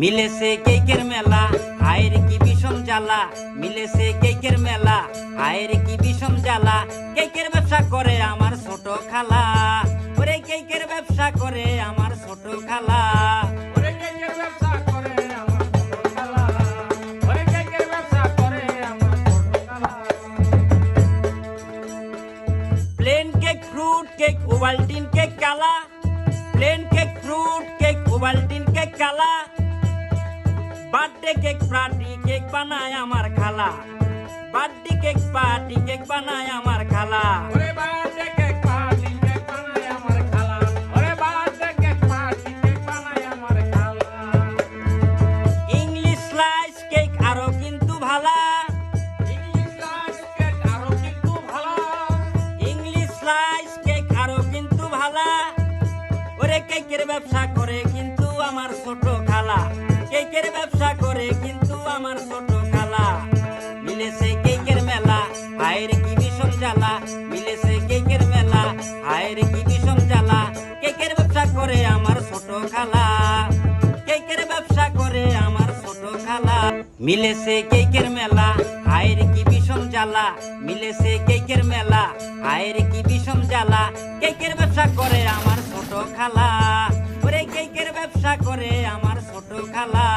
মিলেছে কেকের মেলা, হায়ের কি বিষম জ্বালা। মিলেছে কেকের মেলা, হায়ের কি বিষম জ্বালা। কেকের ব্যবসা করে আমার ছোট খালা, ওরে কেকের ব্যবসা করে আমার ছোট খালা। ওরে কেকের ব্যবসা করে আমার ছোট খালা, ওরে কেকের ব্যবসা করে আমার ছোট খালা। Plain cake, fruit cake, Ovaltine cake কালা। Plain cake, fruit cake, Ovaltine cake কালা। বার্থডে কেক, পার্টি কেক বানায় আমার খালা। বার্থডে কেক, পার্টি কেক বানায় আমার খালা। ওরে বার্থডে কেক, পার্টি কেক বানায় আমার খালা, ওরে বার্থডে কেক, পার্টি কেক বানায় আমার খালা। ইংলিশ স্লাইস কেক আরো কিন্তু ভালা। ইংলিশ স্লাইস কেক আরো কিন্তু ভালো, ইংলিশ স্লাইস কেক আরো কিন্তু ভালা। ওরে কেকের ব্যবসা করে কিন্তু আমার ছোট খালা। কেকের ব্যবসা করে কিন্তু আমার ছোট খালা। মিলেছে কেকের মেলা, হায়ের কি বিষম জ্বালা। মিলেছে কেকের মেলা, হায়ের কি বিষম জ্বালা। কেকের ব্যবসা করে আমার ছোট খালা। কেকের ব্যবসা করে আমার ছোট খালা। মিলেছে কেকের মেলা, হায়ের কি বিষম জ্বালা। মিলেছে কেকের মেলা, হায়ের কি বিষম জ্বালা। কেকের ব্যবসা করে আমার ছোট খালা, ওরে কেকের ব্যবসা করে আমার ছোট খালা।